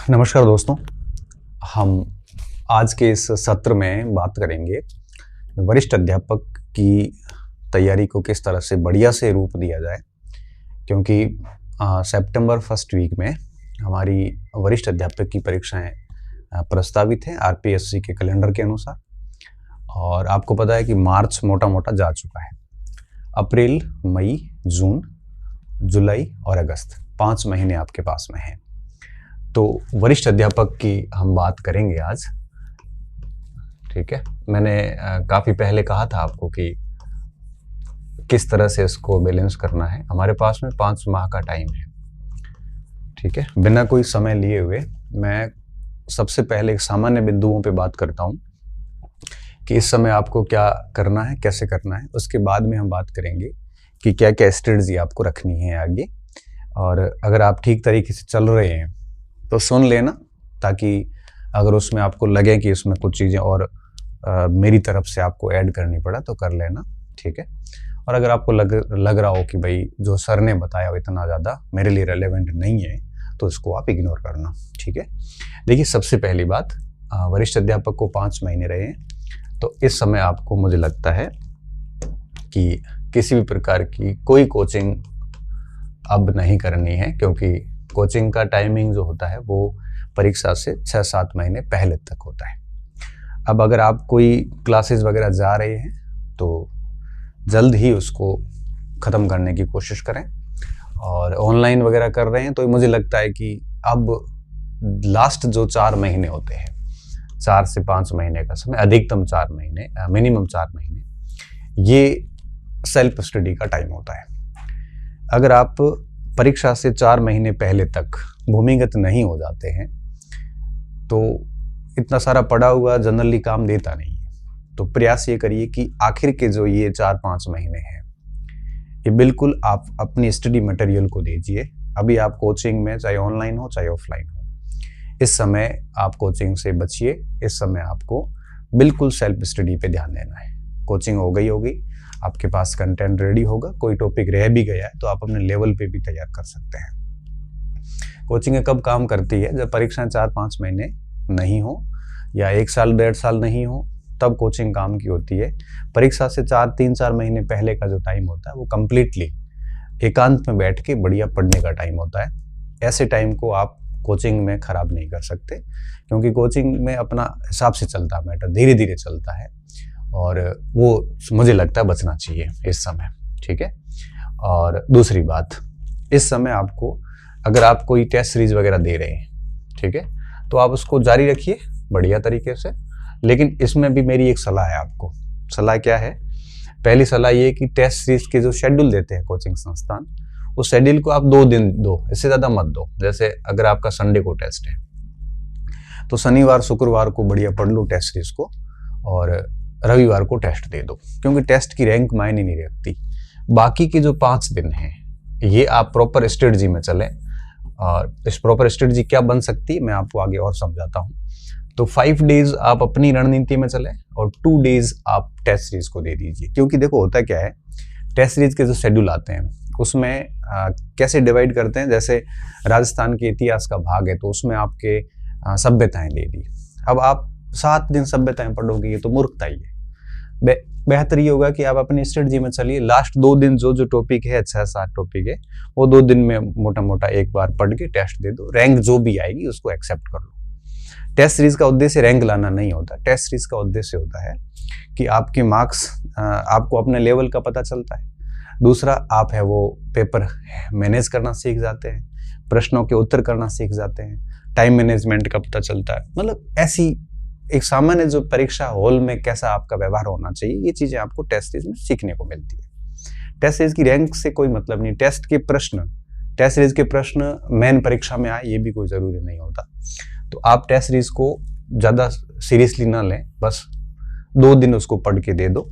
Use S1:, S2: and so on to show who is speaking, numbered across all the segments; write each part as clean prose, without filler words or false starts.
S1: नमस्कार दोस्तों। हम आज के इस सत्र में बात करेंगे वरिष्ठ अध्यापक की तैयारी को किस तरह से बढ़िया से रूप दिया जाए, क्योंकि सितंबर फर्स्ट वीक में हमारी वरिष्ठ अध्यापक की परीक्षाएं प्रस्तावित हैं आरपीएससी के कैलेंडर के अनुसार। और आपको पता है कि मार्च मोटा मोटा जा चुका है। अप्रैल, मई, जून, जुलाई और अगस्त 5 महीने आपके पास में हैं। तो वरिष्ठ अध्यापक की हम बात करेंगे आज। ठीक है, मैंने काफ़ी पहले कहा था आपको कि किस तरह से इसको बैलेंस करना है। हमारे पास में 5 माह का टाइम है। ठीक है, बिना कोई समय लिए हुए मैं सबसे पहले सामान्य बिंदुओं पे बात करता हूँ कि इस समय आपको क्या करना है, कैसे करना है। उसके बाद में हम बात करेंगे कि क्या क्या स्ट्रेटजी आपको रखनी है आगे। और अगर आप ठीक तरीके से चल रहे हैं तो सुन लेना, ताकि अगर उसमें आपको लगे कि इसमें कुछ चीज़ें और मेरी तरफ से आपको ऐड करनी पड़ा तो कर लेना। ठीक है, और अगर आपको लग रहा हो कि भाई जो सर ने बताया वो इतना ज़्यादा मेरे लिए रेलेवेंट नहीं है तो इसको आप इग्नोर करना। ठीक है, देखिए सबसे पहली बात, वरिष्ठ अध्यापक को 5 महीने रहे हैं, तो इस समय आपको मुझे लगता है कि किसी भी प्रकार की कोई कोचिंग अब नहीं करनी है, क्योंकि कोचिंग का टाइमिंग जो होता है वो परीक्षा से 6-7 महीने पहले तक होता है। अब अगर आप कोई क्लासेस वगैरह जा रहे हैं तो जल्द ही उसको ख़त्म करने की कोशिश करें। और ऑनलाइन वगैरह कर रहे हैं तो मुझे लगता है कि अब लास्ट जो 4 महीने होते हैं, 4 से 5 महीने का समय, अधिकतम 4 महीने, मिनिमम 4 महीने, ये सेल्फ स्टडी का टाइम होता है। अगर आप परीक्षा से 4 महीने पहले तक भूमिगत नहीं हो जाते हैं तो इतना सारा पढ़ा हुआ जनरली काम देता नहीं है। तो प्रयास ये करिए कि आखिर के जो ये 4-5 महीने हैं ये बिल्कुल आप अपनी स्टडी मटेरियल को दीजिए। अभी आप कोचिंग में, चाहे ऑनलाइन हो चाहे ऑफलाइन हो, इस समय आप कोचिंग से बचिए। इस समय आपको बिल्कुल सेल्फ स्टडी पे ध्यान देना है। कोचिंग हो गई होगी, आपके पास कंटेंट रेडी होगा, कोई टॉपिक रह भी गया है तो आप अपने लेवल पे भी तैयार कर सकते हैं। कोचिंग कब काम करती है? जब परीक्षाएं 4-5 महीने नहीं हो या 1 साल 1.5 साल नहीं हो, तब कोचिंग काम की होती है। परीक्षा से 3-4 महीने पहले का जो टाइम होता है वो कंप्लीटली एकांत में बैठ के बढ़िया पढ़ने का टाइम होता है। ऐसे टाइम को आप कोचिंग में खराब नहीं कर सकते, क्योंकि कोचिंग में अपना हिसाब से चलता है मैटर, धीरे धीरे चलता है, और वो मुझे लगता है बचना चाहिए इस समय। ठीक है, और दूसरी बात, इस समय आपको, अगर आप कोई टेस्ट सीरीज वगैरह दे रहे हैं, ठीक है, तो आप उसको जारी रखिए बढ़िया तरीके से। लेकिन इसमें भी मेरी एक सलाह है आपको। सलाह क्या है? पहली सलाह ये कि टेस्ट सीरीज के जो शेड्यूल देते हैं कोचिंग संस्थान, उस शेड्यूल को आप 2 दिन दो, इससे ज़्यादा मत दो। जैसे अगर आपका संडे को टेस्ट है तो शनिवार शुक्रवार को बढ़िया पढ़ लो टेस्ट सीरीज को, और रविवार को टेस्ट दे दो, क्योंकि टेस्ट की रैंक मायने नहीं रखती। बाकी के जो 5 दिन हैं ये आप प्रॉपर स्ट्रेटजी में चलें। और इस प्रॉपर स्ट्रेटजी क्या बन सकती है मैं आपको आगे और समझाता हूँ। तो 5 डेज आप अपनी रणनीति में चलें और 2 डेज आप टेस्ट सीरीज को दे दीजिए। क्योंकि देखो होता क्या है, टेस्ट सीरीज के जो शेड्यूल आते हैं उसमें कैसे डिवाइड करते हैं, जैसे राजस्थान के इतिहास का भाग है तो उसमें आपके सभ्यताएं दे दी। अब आप 7 दिन सभ्यताएं पढ़ोगे, ये तो मूर्खता ही है। बेहतर ये होगा कि आप अपनी स्ट्रेटजी में चलिए। लास्ट 2 दिन जो टॉपिक है, 6-7 टॉपिक है, वो 2 दिन में मोटा मोटा एक बार पढ़ के टेस्ट दे दो। रैंक जो भी आएगी उसको एक्सेप्ट कर लो। टेस्ट सीरीज का उद्देश्य रैंक लाना नहीं होता। टेस्ट सीरीज का उद्देश्य होता है कि आपके मार्क्स, आपको अपने लेवल का पता चलता है। दूसरा, आप है वो पेपर मैनेज करना सीख जाते हैं, प्रश्नों के उत्तर करना सीख जाते हैं, टाइम मैनेजमेंट का पता चलता है। मतलब ऐसी एक सामान्य जो परीक्षा हॉल में कैसा आपका व्यवहार होना चाहिए, ये चीजें आपको टेस्ट सीरीज में सीखने को मिलती है। टेस्ट सीरीज की रैंक से कोई मतलब नहीं। टेस्ट सीरीज के प्रश्न मेन परीक्षा में आए, ये भी कोई जरूरी नहीं होता। तो आप टेस्ट सीरीज को ज्यादा सीरियसली ना लें, बस 2 दिन उसको पढ़ के दे दो,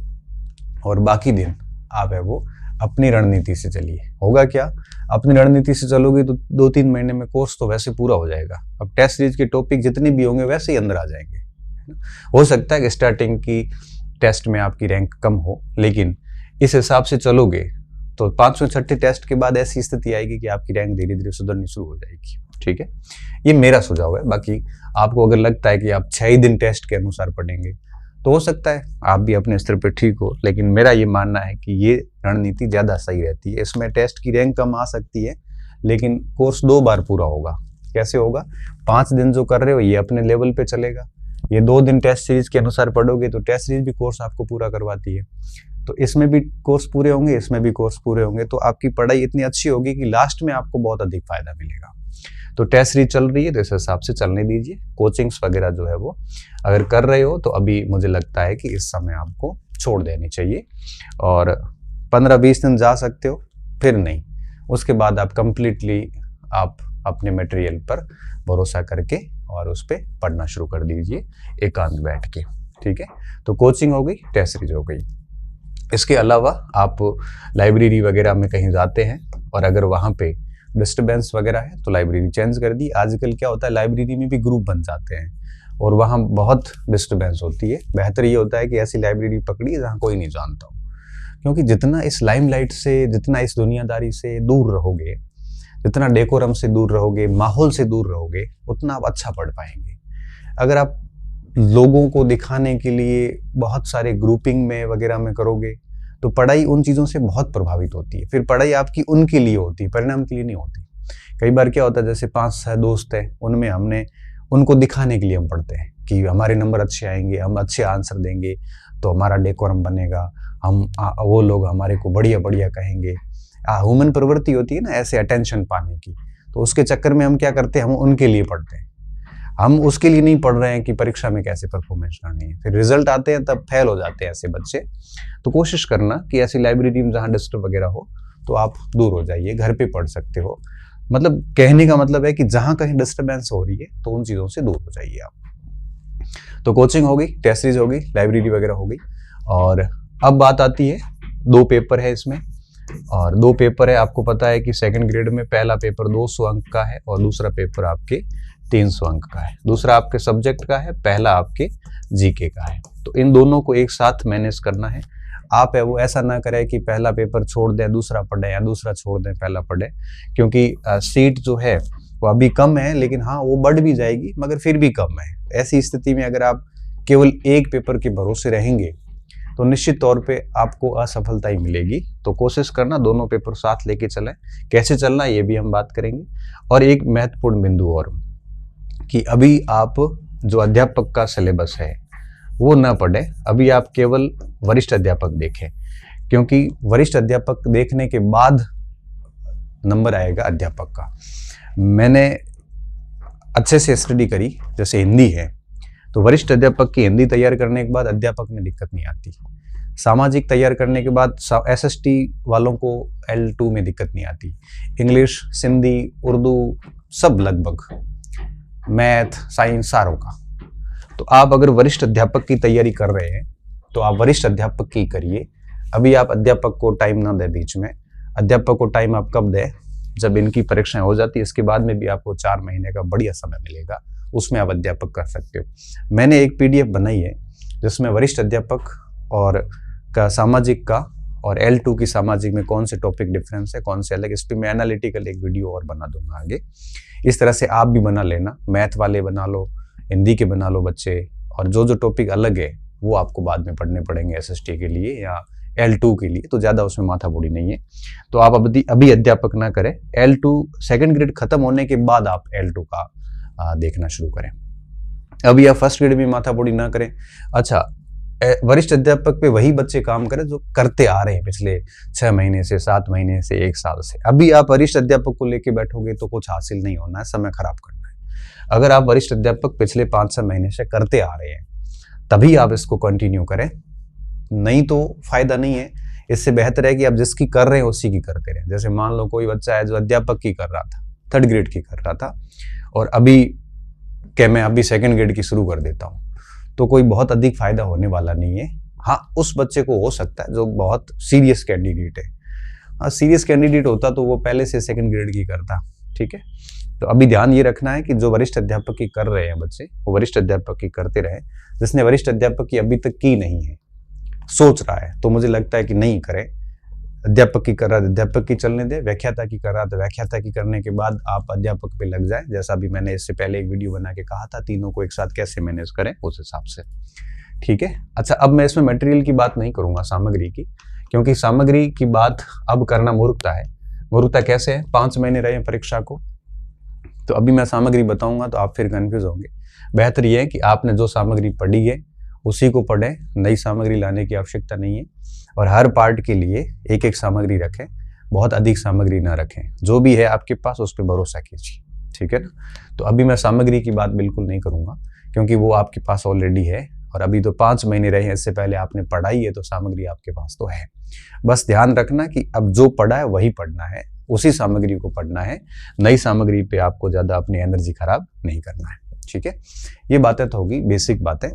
S1: और बाकी दिन आप है वो अपनी रणनीति से चलिए। होगा क्या, अपनी रणनीति से चलोगे तो 2-3 महीने में कोर्स तो वैसे पूरा हो जाएगा। अब टेस्ट सीरीज के टॉपिक जितने भी होंगे वैसे ही अंदर आ जाएंगे। हो सकता है कि स्टार्टिंग की टेस्ट में आपकी रैंक कम हो, लेकिन इस हिसाब से चलोगे तो 5वें 6ठे टेस्ट के बाद ऐसी स्थिति आएगी कि आपकी रैंक धीरे धीरे सुधरनी शुरू हो जाएगी। ठीक है, ये मेरा सुझाव है। बाकी आपको अगर लगता है कि आप 6 ही दिन टेस्ट के अनुसार पढ़ेंगे तो हो सकता है आप भी अपने स्तर पे ठीक हो, लेकिन मेरा ये मानना है कि ये रणनीति ज़्यादा सही रहती है। इसमें टेस्ट की रैंक कम आ सकती है, लेकिन कोर्स 2 बार पूरा होगा। कैसे होगा? 5 दिन जो कर रहे हो ये अपने लेवल पे चलेगा, ये 2 दिन टेस्ट सीरीज के अनुसार पढ़ोगे तो टेस्ट सीरीज भी कोर्स आपको पूरा करवाती है। तो इसमें भी कोर्स पूरे होंगे, इसमें भी कोर्स पूरे होंगे, तो आपकी पढ़ाई इतनी अच्छी होगी कि लास्ट में आपको बहुत अधिक फायदा मिलेगा। तो टेस्ट सीरीज चल रही है तो इस हिसाब से चलने दीजिए। कोचिंग्स वगैरह जो है वो अगर कर रहे हो तो अभी मुझे लगता है कि इस समय आपको छोड़ देनी चाहिए, और 15-20 दिन जा सकते हो, फिर नहीं। उसके बाद आप कंप्लीटली आप अपने मटेरियल पर भरोसा करके और उस पर पढ़ना शुरू कर दीजिए एकांत बैठ के, ठीक है। तो कोचिंग हो गई, टेस्ट सीरीज हो गई। इसके अलावा आप लाइब्रेरी वगैरह में कहीं जाते हैं और अगर वहाँ पे डिस्टर्बेंस वगैरह है तो लाइब्रेरी चेंज कर दी। आजकल क्या होता है, लाइब्रेरी में भी ग्रुप बन जाते हैं और वहाँ बहुत डिस्टर्बेंस होती है। बेहतर ये होता है कि ऐसी लाइब्रेरी पकड़िए जहाँ कोई नहीं जानता हो, क्योंकि जितना इस लाइमलाइट से, जितना इस दुनियादारी से दूर रहोगे, जितना डेकोरम से दूर रहोगे, माहौल से दूर रहोगे, उतना आप अच्छा पढ़ पाएंगे। अगर आप लोगों को दिखाने के लिए बहुत सारे ग्रुपिंग में वगैरह में करोगे तो पढ़ाई उन चीज़ों से बहुत प्रभावित होती है। फिर पढ़ाई आपकी उनके लिए होती है, परिणाम के लिए नहीं होती। कई बार क्या होता है, जैसे 5-6 दोस्त हैं, उनमें हमने उनको दिखाने के लिए हम पढ़ते हैं कि हमारे नंबर अच्छे आएंगे, हम अच्छे आंसर देंगे तो हमारा डेकोरम बनेगा, हम वो लोग हमारे को बढ़िया बढ़िया कहेंगे। ह्यूमन प्रवृत्ति होती है ना ऐसे अटेंशन पाने की, तो उसके चक्कर में हम क्या करते हैं, हम उनके लिए पढ़ते हैं। हम उसके लिए नहीं पढ़ रहे हैं कि परीक्षा में कैसे परफॉर्मेंस करनी है। फिर रिजल्ट आते हैं तब फेल हो जाते हैं ऐसे बच्चे। तो कोशिश करना कि ऐसी लाइब्रेरी में जहाँ डिस्टर्ब वगैरह हो तो आप दूर हो जाइए, घर पे पढ़ सकते हो। मतलब कहने का मतलब है कि जहाँ कहीं डिस्टर्बेंस हो रही है तो उन चीज़ों से दूर हो जाइए आप। तो कोचिंग हो गई, टेस्ट सीरीज हो गई, लाइब्रेरी वगैरह हो गई, और अब बात आती है 2 पेपर है इसमें, और 2 पेपर है। आपको पता है कि सेकंड ग्रेड में पहला पेपर 200 अंक का है और दूसरा पेपर आपके 300 अंक का है। दूसरा आपके सब्जेक्ट का है, पहला आपके जीके का है। तो इन दोनों को एक साथ मैनेज करना है। आप है वो ऐसा ना करें कि पहला पेपर छोड़ दें दूसरा पढ़ें, या दूसरा छोड़ दें पहला पढ़ें, क्योंकि सीट जो है वो अभी कम है, लेकिन हाँ वो बढ़ भी जाएगी मगर फिर भी कम है। ऐसी स्थिति में अगर आप केवल एक पेपर के भरोसे रहेंगे तो निश्चित तौर पे आपको असफलता ही मिलेगी। तो कोशिश करना दोनों पेपर साथ लेके चलें। कैसे चलना ये भी हम बात करेंगे। और एक महत्वपूर्ण बिंदु और कि अभी आप जो अध्यापक का सिलेबस है वो ना पढ़ें, अभी आप केवल वरिष्ठ अध्यापक देखें, क्योंकि वरिष्ठ अध्यापक देखने के बाद नंबर आएगा अध्यापक का। मैंने अच्छे से स्टडी करी, जैसे हिंदी है तो वरिष्ठ अध्यापक की हिंदी तैयार करने के बाद अध्यापक में दिक्कत नहीं आती। सामाजिक तैयार करने के बाद SST वालों को L2 में दिक्कत नहीं आती। इंग्लिश, सिंधी, उर्दू सब लगभग, मैथ, साइंस सारों का। तो आप अगर वरिष्ठ अध्यापक की तैयारी कर रहे हैं तो आप वरिष्ठ अध्यापक की करिए। अभी आप अध्यापक को टाइम ना दें बीच में। अध्यापक को टाइम आप कब दें, जब इनकी परीक्षाएं हो जाती है, इसके बाद में भी आपको 4 महीने का बढ़िया समय मिलेगा, उसमें आप अध्यापक कर सकते हो। मैंने एक PDF बनाई है जिसमें वरिष्ठ अध्यापक और का सामाजिक का और L2 की सामाजिक में कौन से टॉपिक डिफरेंस है, कौन से अलग, इस पर मैं एनालिटिकल एक वीडियो और बना दूंगा आगे। इस तरह से आप भी बना लेना, मैथ वाले बना लो, हिंदी के बना लो बच्चे, और जो जो टॉपिक अलग है वो आपको बाद में पढ़ने पड़ेंगे SST के लिए या L2 के लिए, तो ज़्यादा उसमें माथा बूढ़ी नहीं है। तो आप अभी अध्यापक ना करें, L2 सेकेंड ग्रेड खत्म होने के बाद आप L2 का देखना शुरू करें। अभी आप फर्स्ट ग्रेड में माथा बूढ़ी ना करें। अच्छा, वरिष्ठ अध्यापक पे वही बच्चे काम करें जो करते आ रहे हैं पिछले 6 महीने से, 7 महीने से, 1 साल से। अभी आप वरिष्ठ अध्यापक को लेके बैठोगे तो कुछ हासिल नहीं होना है, समय खराब करना है। अगर आप वरिष्ठ अध्यापक पिछले 5-6 महीने से करते आ रहे हैं तभी आप इसको कंटिन्यू करें, नहीं तो फायदा नहीं है। इससे बेहतर है कि आप जिसकी कर रहे हैं उसी की करते रहें। जैसे मान लो कोई बच्चा है जो अध्यापक की कर रहा था, 3rd ग्रेड की कर रहा था, और अभी क्या मैं अभी 2nd ग्रेड की शुरू कर देता हूँ, तो कोई बहुत अधिक फायदा होने वाला नहीं है। हाँ, उस बच्चे को हो सकता है जो बहुत सीरियस कैंडिडेट है। हाँ, सीरियस कैंडिडेट होता तो वो पहले से 2nd ग्रेड की करता, ठीक है। तो अभी ध्यान ये रखना है कि जो वरिष्ठ अध्यापक की कर रहे हैं बच्चे, वो वरिष्ठ अध्यापक की करते रहे। जिसने वरिष्ठ अध्यापक की अभी तक की नहीं है, सोच रहा है, तो मुझे लगता है कि नहीं करें। अध्यापक की कर रहा है अध्यापक की चलने दे, व्याख्याता की कर रहा है तो व्याख्याता की करने के बाद आप अध्यापक पे लग जाए, जैसा भी मैंने इससे पहले एक वीडियो बना के कहा था, तीनों को एक साथ कैसे मैनेज करें उस हिसाब से। ठीक है। अच्छा, अब मैं इसमें मटेरियल की बात नहीं करूंगा, सामग्री की, क्योंकि सामग्री की बात अब करना मूर्खता है। मूर्खता कैसे है? 5 महीने रहे परीक्षा को, तो अभी मैं सामग्री बताऊंगा तो आप फिर कंफ्यूज होंगे। बेहतर यह है कि आपने जो सामग्री पढ़ी है उसी को पढ़ें, नई सामग्री लाने की आवश्यकता नहीं है। और हर पार्ट के लिए एक एक सामग्री रखें, बहुत अधिक सामग्री ना रखें, जो भी है आपके पास उस पर भरोसा कीजिए। ठीक है ना? तो अभी मैं सामग्री की बात बिल्कुल नहीं करूंगा, क्योंकि वो आपके पास ऑलरेडी है, और अभी तो 5 महीने रहे हैं, इससे पहले आपने पढ़ाई है तो सामग्री आपके पास तो है। बस ध्यान रखना कि अब जो पढ़ा है वही पढ़ना है, उसी सामग्री को पढ़ना है, नई सामग्री पे आपको ज़्यादा अपनी एनर्जी खराब नहीं करना है। ठीक है, ये बातें तो होगी बेसिक बातें।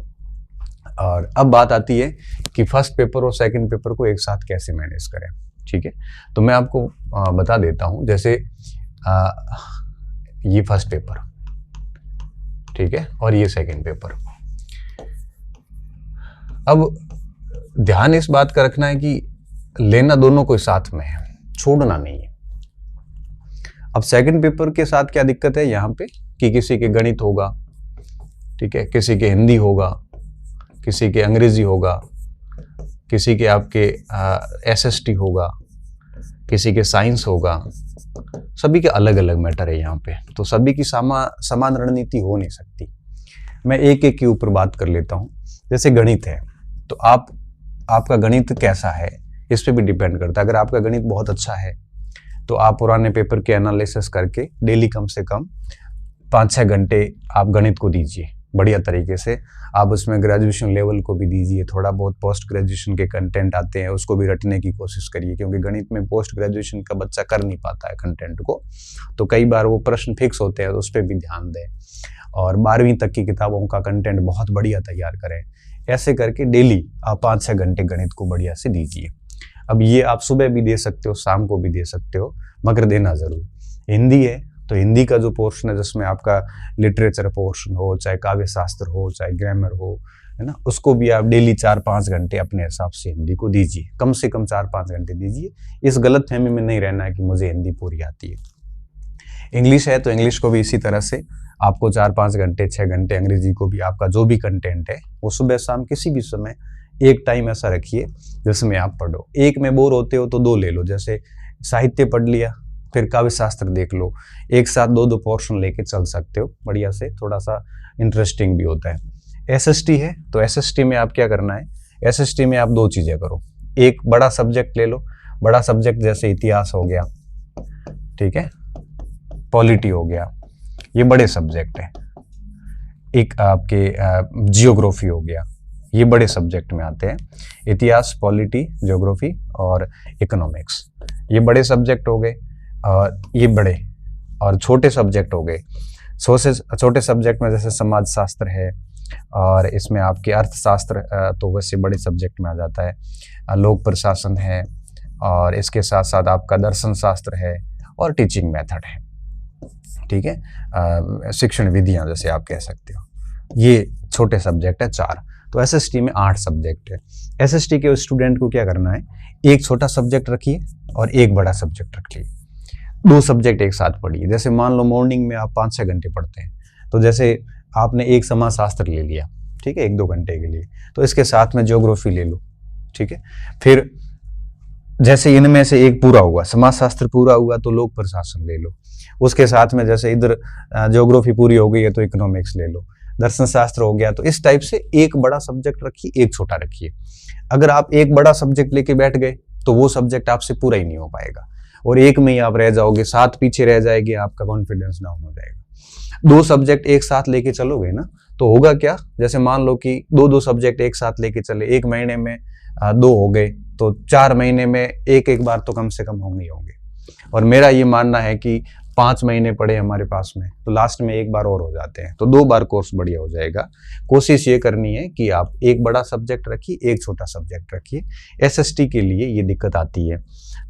S1: और अब बात आती है कि फर्स्ट पेपर और सेकंड पेपर को एक साथ कैसे मैनेज करें। ठीक है, तो मैं आपको बता देता हूँ। जैसे ये फर्स्ट पेपर, ठीक है, और ये सेकंड पेपर। अब ध्यान इस बात का रखना है कि लेना दोनों को साथ में है, छोड़ना नहीं है। अब सेकंड पेपर के साथ क्या दिक्कत है यहाँ पे कि किसी के गणित होगा, ठीक है, किसी के हिंदी होगा, किसी के अंग्रेजी होगा, किसी के आपके एसएसटी होगा, किसी के साइंस होगा, सभी के अलग अलग मैटर है यहाँ पे, तो सभी की समान रणनीति हो नहीं सकती। मैं एक एक के ऊपर बात कर लेता हूँ। जैसे गणित है, तो आपका गणित कैसा है इस पे भी डिपेंड करता है। अगर आपका गणित बहुत अच्छा है तो आप पुराने पेपर के एनालिसिस करके डेली कम से कम 5-6 घंटे आप गणित को दीजिए बढ़िया तरीके से। आप उसमें ग्रेजुएशन लेवल को भी दीजिए, थोड़ा बहुत पोस्ट ग्रेजुएशन के कंटेंट आते हैं उसको भी रटने की कोशिश करिए, क्योंकि गणित में पोस्ट ग्रेजुएशन का बच्चा कर नहीं पाता है कंटेंट को, तो कई बार वो प्रश्न फिक्स होते हैं, तो उस पर भी ध्यान दें। और 12वीं तक की किताबों का कंटेंट बहुत बढ़िया तैयार करें। ऐसे करके डेली आप 5-6 घंटे गणित को बढ़िया से दीजिए। अब ये आप सुबह भी दे सकते हो, शाम को भी दे सकते हो, मगर देना जरूर। हिंदी है तो हिंदी का जो पोर्शन है जिसमें आपका लिटरेचर पोर्शन हो, चाहे काव्य शास्त्र हो, चाहे ग्रामर हो, है ना, उसको भी आप डेली 4-5 घंटे अपने हिसाब से हिंदी को दीजिए, कम से कम 4-5 घंटे दीजिए। इस गलत फहमी में नहीं रहना है कि मुझे हिंदी पूरी आती है। इंग्लिश है तो इंग्लिश को भी इसी तरह से आपको 4-5 घंटे 6 घंटे, अंग्रेजी को भी आपका जो भी कंटेंट है वो सुबह शाम किसी भी समय एक टाइम ऐसा रखिए जिसमें आप पढ़ो। एक में बोर होते हो तो 2 ले लो, जैसे साहित्य पढ़ लिया, फिर काव्य शास्त्र देख लो, एक साथ 2-2 पोर्शन लेके चल सकते हो बढ़िया से, थोड़ा सा इंटरेस्टिंग भी होता है। एसएसटी है तो एसएसटी में आप क्या करना है, एसएसटी में आप 2 चीजें करो। एक बड़ा सब्जेक्ट ले लो, बड़ा सब्जेक्ट जैसे इतिहास हो गया, ठीक है, पॉलिटी हो गया, ये बड़े सब्जेक्ट है। एक आपके जियोग्राफी हो गया, ये बड़े सब्जेक्ट में आते हैं। इतिहास, पॉलिटी, जियोग्राफी और इकोनॉमिक्स, ये बड़े सब्जेक्ट हो गए। और ये बड़े और छोटे सब्जेक्ट हो गए। छोटे सब्जेक्ट में जैसे समाज शास्त्र है, और इसमें आपके अर्थशास्त्र तो वैसे बड़े सब्जेक्ट में आ जाता है, लोक प्रशासन है, और इसके साथ साथ आपका दर्शन शास्त्र है और टीचिंग मेथड है, ठीक है, शिक्षण विधियां जैसे आप कह सकते हो। ये छोटे सब्जेक्ट है 4। तो एसएसटी में 8 सब्जेक्ट है। एसएसटी के स्टूडेंट को क्या करना है, एक छोटा सब्जेक्ट रखिए और एक बड़ा सब्जेक्ट रखिए, 2 सब्जेक्ट एक साथ पढ़िए। जैसे मान लो मॉर्निंग में आप 5-6 घंटे पढ़ते हैं, तो जैसे आपने एक समाज शास्त्र ले लिया, ठीक है, 1-2 घंटे के लिए, तो इसके साथ में ज्योग्राफी ले लो, ठीक है। फिर जैसे इनमें से एक पूरा हुआ, समाज शास्त्र पूरा हुआ तो लोक प्रशासन ले लो, उसके साथ में जैसे इधर ज्योग्राफी पूरी हो गई है तो इकोनॉमिक्स ले लो, दर्शन शास्त्र हो गया। तो इस टाइप से एक बड़ा सब्जेक्ट रखिए, एक छोटा रखिए। अगर आप एक बड़ा सब्जेक्ट लेके बैठ गए तो वो सब्जेक्ट आपसे पूरा ही नहीं हो पाएगा और एक में ही आप रह जाओगे, 7 पीछे रह जाएगी, आपका कॉन्फिडेंस डाउन हो जाएगा। 2 सब्जेक्ट एक साथ लेके चलोगे ना तो होगा क्या, जैसे मान लो कि 2-2 सब्जेक्ट एक साथ लेके चले, 1 महीने में 2 हो गए तो 4 महीने में एक बार तो कम से कम होंगे ही होंगे। और मेरा ये मानना है कि 5 महीने पड़े हमारे पास में तो लास्ट में 1 बार और हो जाते हैं, तो 2 बार कोर्स बढ़िया हो जाएगा। कोशिश ये करनी है कि आप एक बड़ा सब्जेक्ट रखिए, एक छोटा सब्जेक्ट रखिए। एसएसटी के लिए ये दिक्कत आती है।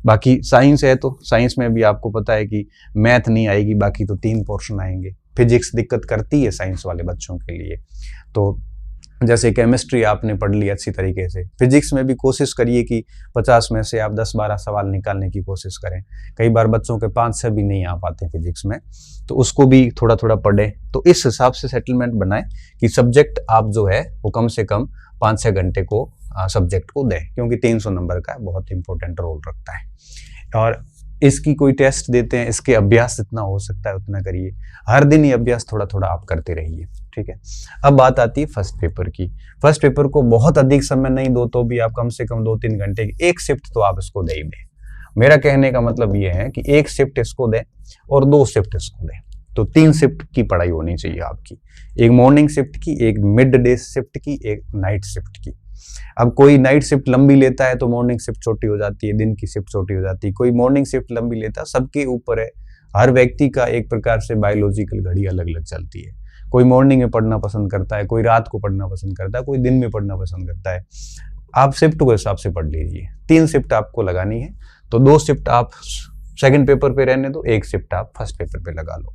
S1: बाकी साइंस है तो साइंस में भी आपको पता है कि मैथ नहीं आएगी, बाकी तो 3 पोर्शन आएंगे। फिजिक्स दिक्कत करती है साइंस वाले बच्चों के लिए, तो जैसे केमिस्ट्री आपने पढ़ ली अच्छी तरीके से, फिजिक्स में भी कोशिश करिए कि 50 में से आप 10-12 सवाल निकालने की कोशिश करें। कई बार बच्चों के 5-6 भी नहीं आ पाते फिजिक्स में, तो उसको भी थोड़ा थोड़ा पढ़ें। तो इस हिसाब से सेटलमेंट बनाएं कि सब्जेक्ट आप जो है वो कम से कम 5-6 घंटे को सब्जेक्ट को दें, क्योंकि 300 नंबर का बहुत इंपॉर्टेंट रोल रखता है। और इसकी कोई टेस्ट देते हैं, इसके अभ्यास जितना हो सकता है उतना करिए, हर दिन ये अभ्यास थोड़ा थोड़ा आप करते रहिए, ठीक है। अब बात आती है फर्स्ट पेपर की। फर्स्ट पेपर को बहुत अधिक समय नहीं दो तो भी आप कम से कम 2-3 घंटे की एक शिफ्ट तो आप इसको दे ही दें। मेरा कहने का मतलब ये है कि एक शिफ्ट इसको दें और 2 शिफ्ट इसको दें, तो 3 शिफ्ट की पढ़ाई होनी चाहिए आपकी, एक मॉर्निंग शिफ्ट की, एक मिड डे शिफ्ट की, एक नाइट शिफ्ट की। अब कोई नाइट शिफ्ट लंबी लेता है तो मॉर्निंग शिफ्ट छोटी हो जाती है, दिन की शिफ्ट छोटी हो जाती है, कोई मॉर्निंग शिफ्ट लंबी लेता है, सबके ऊपर है। हर व्यक्ति का एक प्रकार से बायोलॉजिकल घड़ी अलग अलग चलती है। कोई मॉर्निंग में पढ़ना पसंद करता है, कोई रात को पढ़ना पसंद करता है, कोई दिन में पढ़ना पसंद करता है। आप शिफ्ट के हिसाब से पढ़ लीजिए। 3 शिफ्ट आपको लगानी है, तो 2 शिफ्ट आप सेकंड पेपर पे रहने दो, 1 शिफ्ट आप फर्स्ट पेपर पे लगा लो।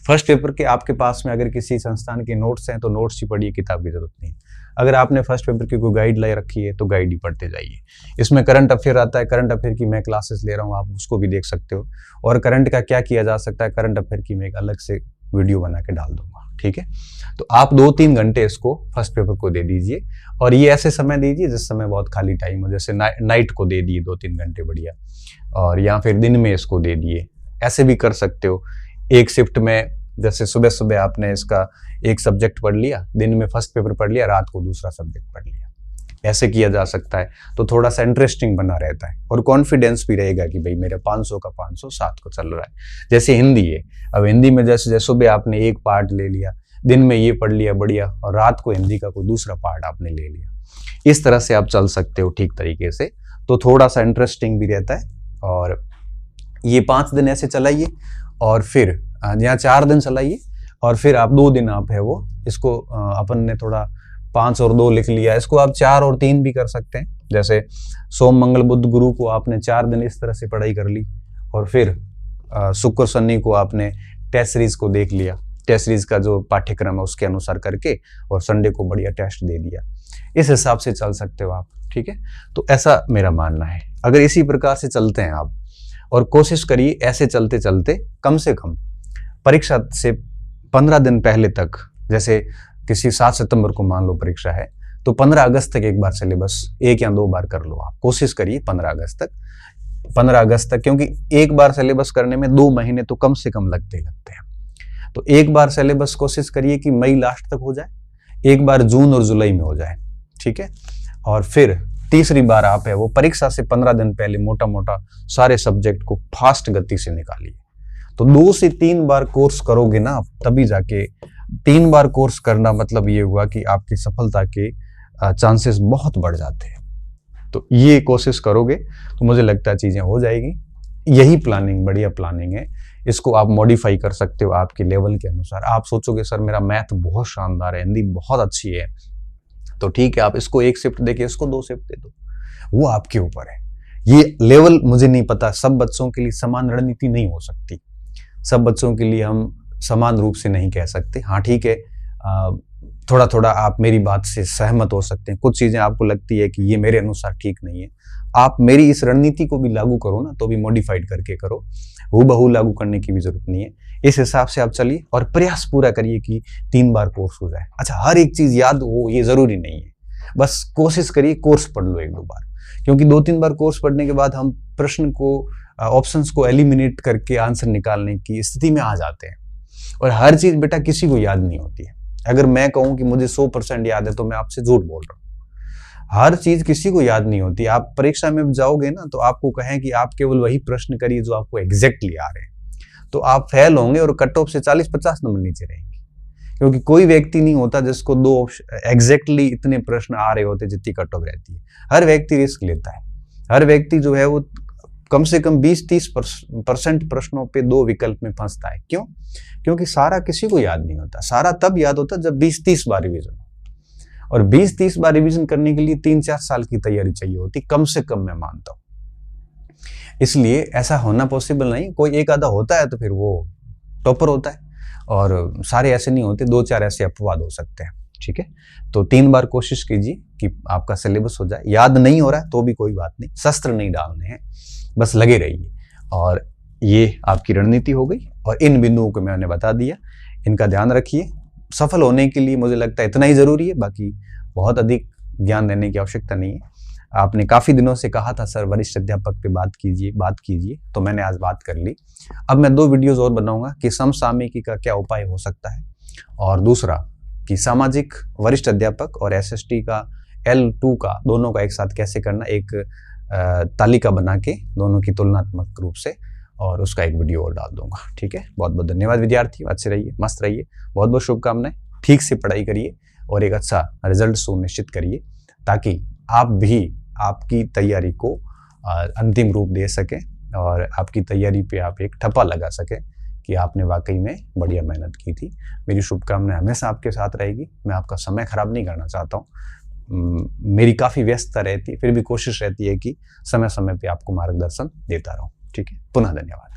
S1: फर्स्ट पेपर के आपके पास में अगर किसी संस्थान के नोट्स हैं तो नोट्स ही पढ़िए, किताब की जरूरत नहीं। अगर आपने फर्स्ट पेपर की कोई गाइड ला रखी है तो गाइड ही पढ़ते जाइए। इसमें करंट अफेयर आता है, करंट अफेयर की मैं क्लासेस ले रहा हूँ, आप उसको भी देख सकते हो। और करंट का क्या किया जा सकता है, करंट अफेयर की मैं एक अलग से वीडियो बना के डाल दूंगा, ठीक है। तो आप 2-3 घंटे इसको फर्स्ट पेपर को दे दीजिए, और ये ऐसे समय दीजिए जिस समय बहुत खाली टाइम हो, जैसे नाइट को दे दिए 2-3 घंटे बढ़िया, और या फिर दिन में इसको दे दिए, ऐसे भी कर सकते हो। एक शिफ्ट में जैसे सुबह सुबह आपने इसका एक सब्जेक्ट पढ़ लिया, दिन में फर्स्ट पेपर पढ़ लिया, रात को दूसरा सब्जेक्ट पढ़ लिया, ऐसे किया जा सकता है। तो थोड़ा सा इंटरेस्टिंग बना रहता है और कॉन्फिडेंस भी रहेगा कि भाई मेरा 500 का 500 7 को चल रहा है। जैसे हिंदी है, अब हिंदी में जैसे सुबह आपने एक पार्ट ले लिया, दिन में ये पढ़ लिया बढ़िया, और रात को हिंदी का कोई दूसरा पार्ट आपने ले लिया। इस तरह से आप चल सकते हो ठीक तरीके से, तो थोड़ा सा इंटरेस्टिंग भी रहता है। और ये 5 दिन ऐसे चलाइए, और फिर यहाँ 4 दिन चलाइए, और फिर आप 2 दिन आप है वो इसको अपन ने थोड़ा 5 और 2 लिख लिया, इसको आप 4 और 3 भी कर सकते हैं। जैसे सोम मंगल बुध गुरु को आपने 4 दिन इस तरह से पढ़ाई कर ली, और फिर शुक्र शनि को आपने टेस्ट सीरीज को देख लिया, टेस्ट सीरीज का जो पाठ्यक्रम है उसके अनुसार करके, और संडे को बढ़िया टेस्ट दे दिया। इस हिसाब से चल सकते हो आप, ठीक है। तो ऐसा मेरा मानना है। अगर इसी प्रकार से चलते हैं आप, और कोशिश करिए ऐसे चलते चलते कम से कम परीक्षा से 15 दिन पहले तक, जैसे किसी 7 सितंबर को मान लो परीक्षा है, तो 15 अगस्त तक एक बार सिलेबस 1 या 2 बार कर लो। आप कोशिश करिए 15 अगस्त तक, क्योंकि एक बार सिलेबस करने में 2 महीने तो कम से कम लगते हैं। तो एक बार सिलेबस कोशिश करिए कि मई लास्ट तक हो जाए, एक बार जून और जुलाई में हो जाए, ठीक है। और फिर तीसरी बार आप है वो परीक्षा से 15 दिन पहले मोटा मोटा सारे सब्जेक्ट को फास्ट गति से निकालिए। तो 2 से 3 बार कोर्स करोगे ना, तभी जाके 3 बार कोर्स करना मतलब ये हुआ कि आपकी सफलता के चांसेस बहुत बढ़ जाते हैं। तो ये कोशिश करोगे तो मुझे लगता है चीजें हो जाएगी। यही प्लानिंग बढ़िया प्लानिंग है, इसको आप मॉडिफाई कर सकते हो आपके लेवल के अनुसार। आप सोचोगे सर मेरा मैथ बहुत शानदार है, हिंदी बहुत अच्छी है, तो ठीक है आप इसको 1 शिफ्ट देके इसको 2 शिफ्ट दे दो, वो आपके ऊपर है। ये लेवल मुझे नहीं पता, सब बच्चों के लिए समान रणनीति नहीं हो सकती, सब बच्चों के लिए हम समान रूप से नहीं कह सकते। हाँ ठीक है, थोड़ा थोड़ा आप मेरी बात से सहमत हो सकते हैं, कुछ चीजें आपको लगती है कि ये मेरे अनुसार ठीक नहीं है, आप मेरी इस रणनीति को भी लागू करो ना, तो भी मॉडिफाइड करके करो, हूबहू लागू करने की भी जरूरत नहीं है। इस हिसाब से आप चलिए और प्रयास पूरा करिए कि 3 बार कोर्स हो जाए। अच्छा, हर एक चीज याद हो ये जरूरी नहीं है, बस कोशिश करिए कोर्स पढ़ लो 1-2 बार, क्योंकि 2-3 बार कोर्स पढ़ने के बाद हम प्रश्न को ऑप्शंस को एलिमिनेट करके आंसर निकालने की स्थिति में आ जाते हैं। और हर चीज बेटा किसी को याद नहीं होती है। अगर मैं कहूं कि मुझे 100% याद है तो मैं आपसे झूठ बोल रहा हूँ। हर चीज किसी को याद नहीं होती। आप परीक्षा में जाओगे ना तो आपको कहें कि आप केवल वही प्रश्न करिए जो आपको एग्जैक्टली आ रहे हैं, तो आप फेल होंगे और कट ऑफ से 40-50 नंबर नीचे रहेंगे, क्योंकि कोई व्यक्ति नहीं होता जिसको 2 एग्जैक्टली इतने प्रश्न आ रहे होते जितनी कट ऑफ रहती है। हर व्यक्ति रिस्क लेता है, हर व्यक्ति जो है वो कम से कम 20-30% प्रश्नों पे 2 विकल्प में फंसता है। क्यों? क्योंकि सारा किसी को याद नहीं होता। सारा तब याद होता जब 20-30 बार रिवीजन हो, और 20-30 बार रिवीजन करने के लिए 3-4 साल की तैयारी चाहिए होती, कम से कम मैं मानता हूं। इसलिए ऐसा होना पॉसिबल नहीं। कोई एक आधा होता है तो फिर वो टॉपर होता है, और सारे ऐसे नहीं होते, 2-4 ऐसे अपवाद हो सकते हैं। ठीक है। तो 3 बार कोशिश कीजिए कि आपका सिलेबस हो जाए। याद नहीं हो रहा है तो भी कोई बात नहीं, शस्त्र नहीं डालने हैं, बस लगे रहिए। और ये आपकी रणनीति हो गई और इन बिंदुओं को मैंने बता दिया, इनका ध्यान रखिए। सफल होने के लिए मुझे लगता है इतना ही ज़रूरी है, बाकी बहुत अधिक ज्ञान देने की आवश्यकता नहीं है। आपने काफ़ी दिनों से कहा था सर वरिष्ठ अध्यापक पे बात कीजिए, तो मैंने आज बात कर ली। अब मैं 2 वीडियोज़ और बनाऊंगा कि समसामयिकी का क्या उपाय हो सकता है, और दूसरा कि सामाजिक वरिष्ठ अध्यापक और एसएसटी का L2 का दोनों का एक साथ कैसे करना, एक तालिका बना के दोनों की तुलनात्मक रूप से, और उसका एक वीडियो और डाल दूंगा। ठीक है, बहुत बहुत धन्यवाद विद्यार्थियों, अच्छे रहिए, मस्त रहिए, बहुत बहुत शुभकामनाएं। ठीक से पढ़ाई करिए और एक अच्छा रिजल्ट सुनिश्चित करिए, ताकि आप भी आपकी तैयारी को अंतिम रूप दे सकें और आपकी तैयारी पे आप एक ठप्पा लगा सकें कि आपने वाकई में बढ़िया मेहनत की थी। मेरी शुभकामनाएं हमेशा आपके साथ रहेगी। मैं आपका समय खराब नहीं करना चाहता हूँ। मेरी काफ़ी व्यस्तता रहती है, फिर भी कोशिश रहती है कि समय समय पे आपको मार्गदर्शन देता रहूँ। ठीक है, पुनः धन्यवाद।